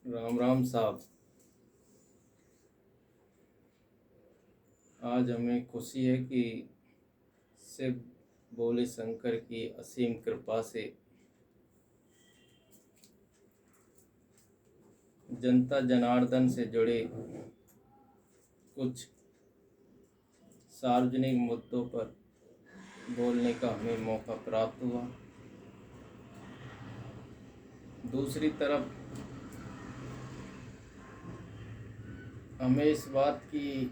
राम राम साहब। आज हमें खुशी है कि शिव भोले शंकर की असीम कृपा से जनता जनार्दन से जुड़े कुछ सार्वजनिक मुद्दों पर बोलने का हमें मौका प्राप्त हुआ। दूसरी तरफ हमें इस बात की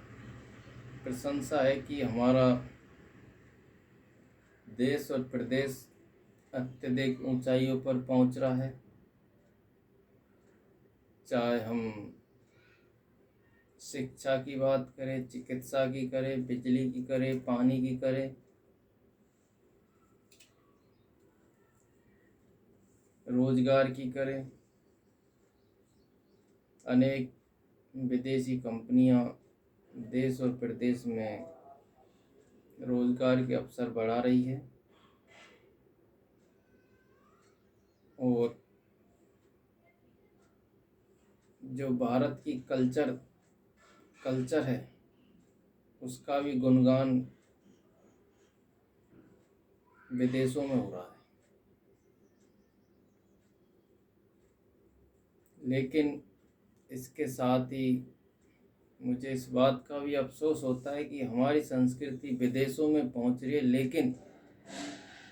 प्रशंसा है कि हमारा देश और प्रदेश अत्यधिक ऊंचाइयों पर पहुंच रहा है। चाहे हम शिक्षा की बात करें, चिकित्सा की करें, बिजली की करें, पानी की करें, रोजगार की करें, अनेक विदेशी कंपनियां देश और प्रदेश में रोजगार के अवसर बढ़ा रही है। और जो भारत की कल्चर है उसका भी गुणगान विदेशों में हो रहा है। लेकिन इसके साथ ही मुझे इस बात का भी अफसोस होता है कि हमारी संस्कृति विदेशों में पहुंच रही है, लेकिन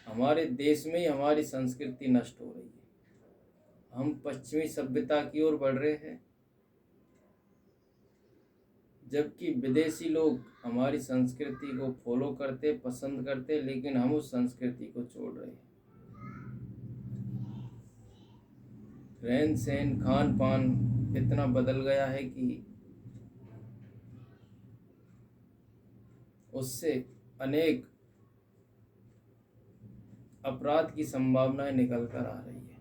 हमारे देश में ही हमारी संस्कृति नष्ट हो रही है। हम पश्चिमी सभ्यता की ओर बढ़ रहे हैं, जबकि विदेशी लोग हमारी संस्कृति को फॉलो करते, पसंद करते, लेकिन हम उस संस्कृति को छोड़ रहे हैं। रहन सहन, खान पान इतना बदल गया है कि उससे अनेक अपराध की संभावनाएं निकल कर आ रही है।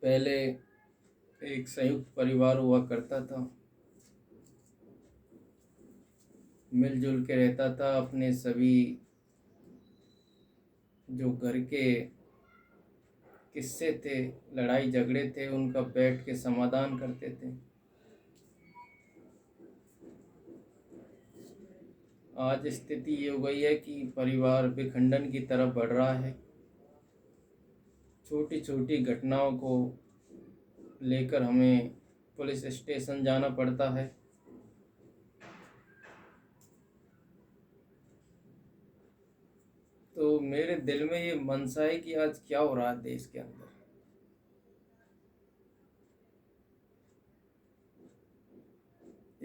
पहले एक संयुक्त परिवार हुआ करता था, मिलजुल के रहता था, अपने सभी जो घर के किस्से थे, लड़ाई झगड़े थे, उनका बैठ के समाधान करते थे। आज स्थिति ये हो गई है कि परिवार विखंडन की तरफ बढ़ रहा है। छोटी छोटी घटनाओं को लेकर हमें पुलिस स्टेशन जाना पड़ता है। तो मेरे दिल में ये मनसा है कि आज क्या हो रहा है देश के अंदर।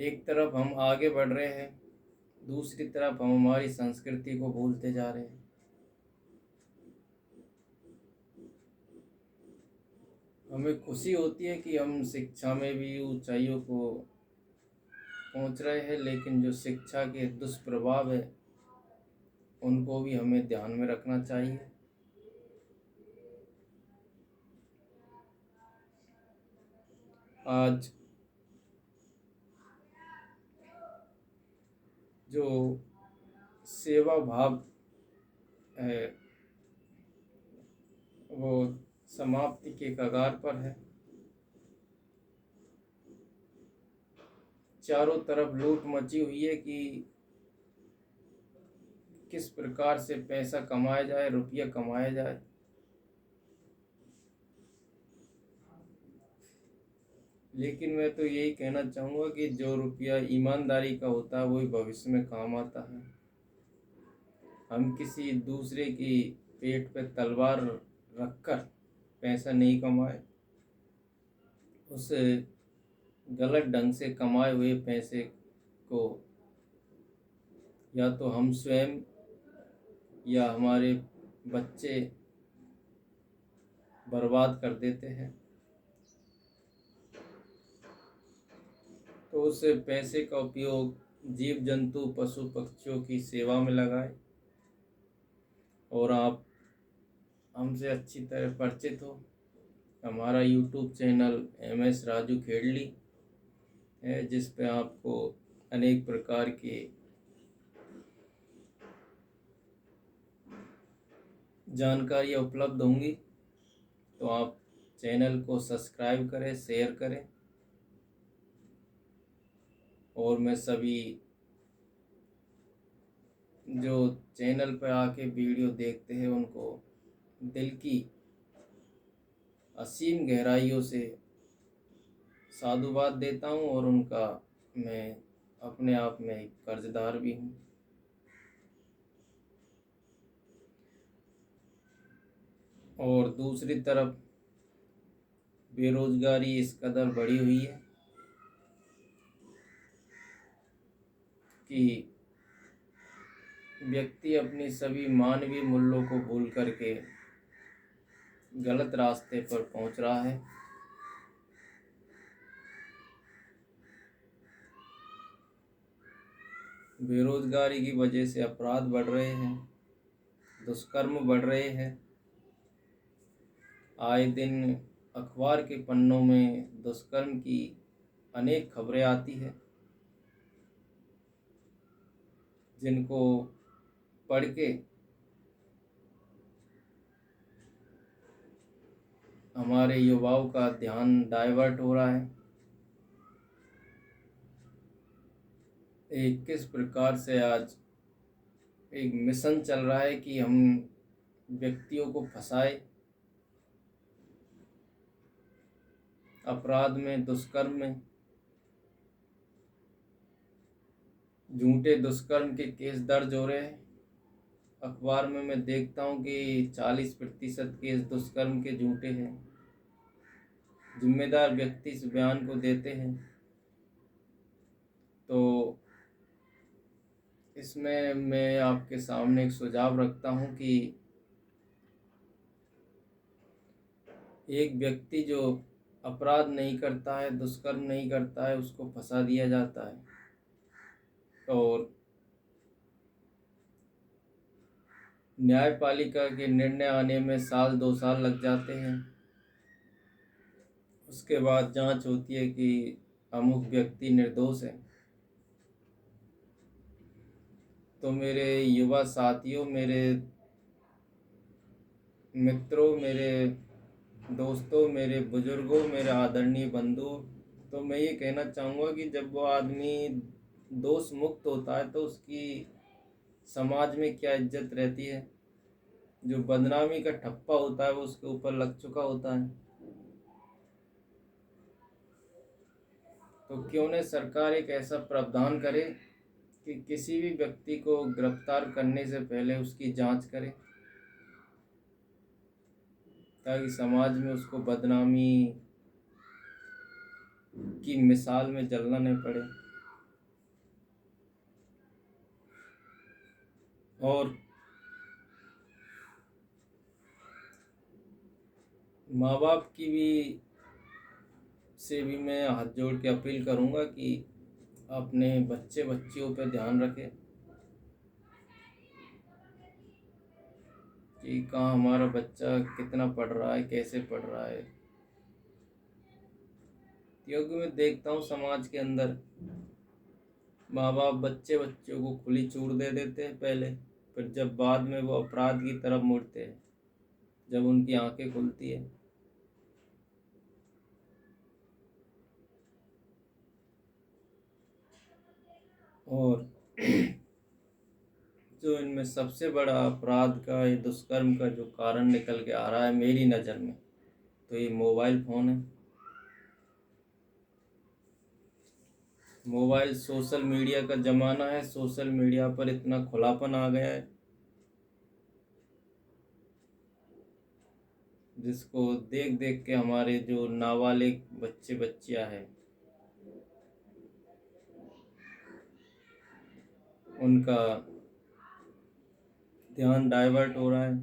एक तरफ हम आगे बढ़ रहे हैं, दूसरी तरफ हम हमारी संस्कृति को भूलते जा रहे हैं। हमें खुशी होती है कि हम शिक्षा में भी ऊंचाइयों को पहुंच रहे हैं, लेकिन जो शिक्षा के दुष्प्रभाव है उनको भी हमें ध्यान में रखना चाहिए। आज जो सेवा भाव है वो समाप्ति के कगार पर है। चारों तरफ लूट मची हुई है कि किस प्रकार से पैसा कमाया जाए, रुपया कमाया जाए। लेकिन मैं तो यही कहना चाहूँगा कि जो रुपया ईमानदारी का होता है वही भविष्य में काम आता है। हम किसी दूसरे की पेट पे तलवार रखकर पैसा नहीं कमाए, उस गलत ढंग से कमाए हुए पैसे को या तो हम स्वयं या हमारे बच्चे बर्बाद कर देते हैं। तो उस पैसे का उपयोग जीव जंतु, पशु पक्षियों की सेवा में लगाए। और आप हमसे अच्छी तरह परिचित हो, हमारा YouTube channel MS Raju Khedli है, जिस पे आपको अनेक प्रकार की जानकारियाँ उपलब्ध होंगी। तो आप चैनल को सब्सक्राइब करें, शेयर करें। और मैं सभी जो चैनल पर आके वीडियो देखते हैं उनको दिल की असीम गहराइयों से साधुवाद देता हूँ, और उनका मैं अपने आप में एक कर्जदार भी हूँ। और दूसरी तरफ बेरोजगारी इस कदर बढ़ी हुई है कि व्यक्ति अपनी सभी मानवीय मूल्यों को भूल करके गलत रास्ते पर पहुंच रहा है। बेरोजगारी की वजह से अपराध बढ़ रहे हैं, दुष्कर्म बढ़ रहे हैं। आए दिन अखबार के पन्नों में दुष्कर्म की अनेक खबरें आती है, जिनको पढ़ के हमारे युवाओं का ध्यान डाइवर्ट हो रहा है। एक किस प्रकार से आज एक मिशन चल रहा है कि हम व्यक्तियों को फंसाए अपराध में, दुष्कर्म में। झूठे दुष्कर्म के केस दर्ज हो रहे हैं। अखबार में मैं देखता हूँ कि 40% केस दुष्कर्म के झूठे हैं। जिम्मेदार व्यक्ति इस बयान को देते हैं। तो इसमें मैं आपके सामने एक सुझाव रखता हूँ कि एक व्यक्ति जो अपराध नहीं करता है, दुष्कर्म नहीं करता है, उसको फंसा दिया जाता है। और न्यायपालिका के निर्णय आने में 1-2 साल लग जाते हैं। उसके बाद जांच होती है कि अमुक व्यक्ति निर्दोष है। तो मेरे युवा साथियों, मेरे मित्रों, मेरे दोस्तों, मेरे बुजुर्गों, मेरे आदरणीय बंधुओं, तो मैं ये कहना चाहूँगा कि जब वो आदमी दोष मुक्त होता है तो उसकी समाज में क्या इज्जत रहती है। जो बदनामी का ठप्पा होता है वो उसके ऊपर लग चुका होता है। तो क्यों न सरकार एक ऐसा प्रावधान करे कि किसी भी व्यक्ति को गिरफ्तार करने से पहले उसकी जांच करे, ताकि समाज में उसको बदनामी की मिसाल में जलना नहीं पड़े। और माँ बाप की भी से भी मैं हाथ जोड़ के अपील करूँगा कि अपने बच्चे बच्चियों पर ध्यान रखें कि कहाँ हमारा बच्चा कितना पढ़ रहा है, कैसे पढ़ रहा है। क्योंकि मैं देखता हूँ समाज के अंदर माँ बाप बच्चे बच्चों को खुली छूट दे देते हैं पहले, फिर जब बाद में वो अपराध की तरफ मुड़ते हैं, जब उनकी आंखें खुलती है। और जो इनमें सबसे बड़ा अपराध का, ये दुष्कर्म का जो कारण निकल के आ रहा है मेरी नज़र में, तो ये मोबाइल फ़ोन है। मोबाइल, सोशल मीडिया का ज़माना है। सोशल मीडिया पर इतना खुलापन आ गया है जिसको देख देख के हमारे जो नाबालिग बच्चे बच्चियां हैं उनका ध्यान डाइवर्ट हो रहा है।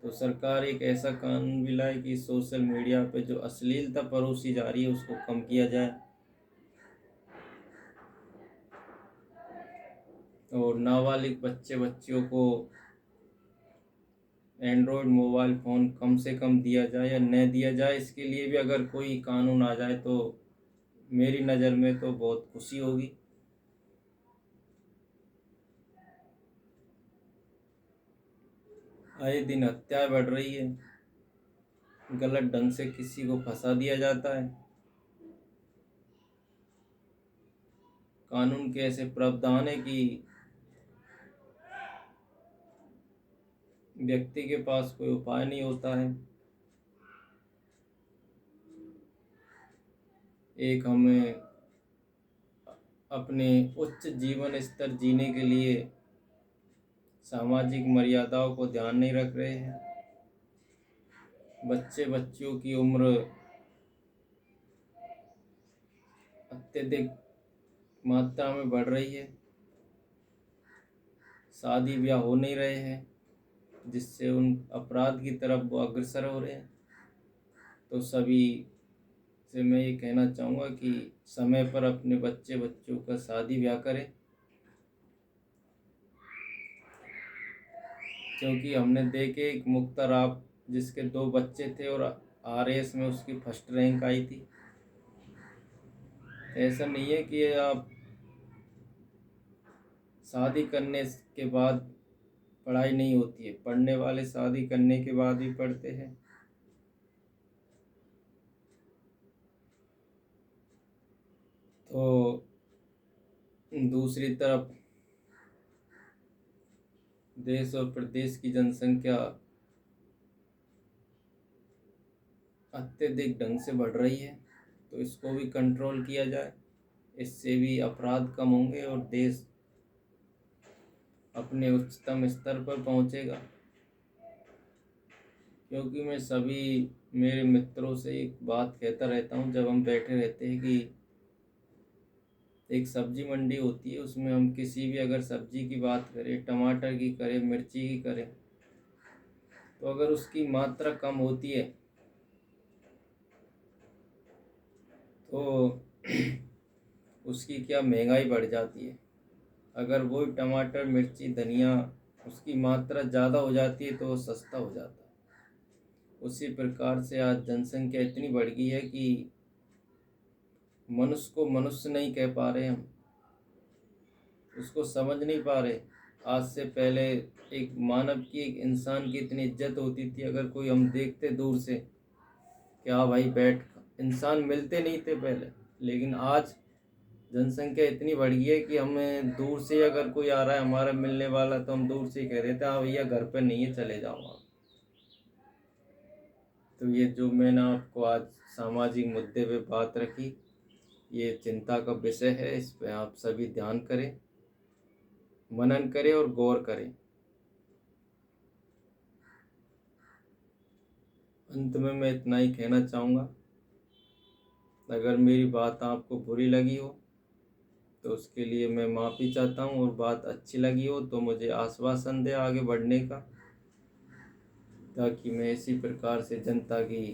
तो सरकार एक ऐसा कानून भी लाए कि सोशल मीडिया पे जो अश्लीलता परोसी जा रही है उसको कम किया जाए, और नाबालिग बच्चे बच्चियों को एंड्रॉयड मोबाइल फ़ोन कम से कम दिया जाए या न दिया जाए। इसके लिए भी अगर कोई कानून आ जाए तो मेरी नज़र में तो बहुत खुशी होगी। आए दिन हत्याएं बढ़ रही है। गलत ढंग से किसी को फंसा दिया जाता है। कानून के ऐसे प्रावधान है कि व्यक्ति के पास कोई उपाय नहीं होता है। एक हमें अपने उच्च जीवन स्तर जीने के लिए सामाजिक मर्यादाओं को ध्यान नहीं रख रहे हैं। बच्चे बच्चियों की उम्र अत्यधिक मात्रा में बढ़ रही है। शादी ब्याह हो नहीं रहे हैं, जिससे उन अपराध की तरफ वो अग्रसर हो रहे हैं। तो सभी से मैं ये कहना चाहूँगा कि समय पर अपने बच्चे बच्चों का शादी ब्याह करें, क्योंकि हमने देखे एक मुक्ता राव जिसके 2 बच्चे थे और आरएएस में उसकी फर्स्ट रैंक आई थी। ऐसा नहीं है कि आप शादी करने के बाद पढ़ाई नहीं होती है, पढ़ने वाले शादी करने के बाद भी पढ़ते हैं। तो दूसरी तरफ देश और प्रदेश की जनसंख्या अत्यधिक ढंग से बढ़ रही है, तो इसको भी कंट्रोल किया जाए। इससे भी अपराध कम होंगे और देश अपने उच्चतम स्तर पर पहुंचेगा। क्योंकि मैं सभी मेरे मित्रों से एक बात कहता रहता हूं जब हम बैठे रहते हैं कि एक सब्जी मंडी होती है, उसमें हम किसी भी अगर सब्जी की बात करें, टमाटर की करें, मिर्ची की करें, तो अगर उसकी मात्रा कम होती है तो उसकी क्या महंगाई बढ़ जाती है। अगर वही टमाटर मिर्ची धनिया उसकी मात्रा ज़्यादा हो जाती है तो वो सस्ता हो जाता है। उसी प्रकार से आज जनसंख्या इतनी बढ़ गई है कि मनुष्य को मनुष्य नहीं कह पा रहे हम, उसको समझ नहीं पा रहे। आज से पहले एक मानव की, एक इंसान की इतनी इज्जत होती थी। अगर कोई हम देखते दूर से कि हाँ भाई बैठ, इंसान मिलते नहीं थे पहले। लेकिन आज जनसंख्या इतनी बढ़ गई है कि हमें दूर से अगर कोई आ रहा है हमारा मिलने वाला, तो हम दूर से ही कह देते हैं हाँ भैया घर पर नहीं है, चले जाओ आप। तो ये जो मैंने आपको आज सामाजिक मुद्दे पे बात रखी, ये चिंता का विषय है। इस पे आप सभी ध्यान करें, मनन करें और गौर करें। अंत में मैं इतना ही कहना चाहूँगा, अगर मेरी बात आपको बुरी लगी हो तो उसके लिए मैं माफ़ी चाहता हूँ, और बात अच्छी लगी हो तो मुझे आश्वासन दे आगे बढ़ने का, ताकि मैं इसी प्रकार से जनता की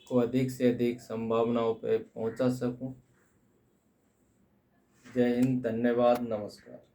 को अधिक से अधिक संभावनाओं पर पहुंचा सकूं। जय हिंद, धन्यवाद, नमस्कार।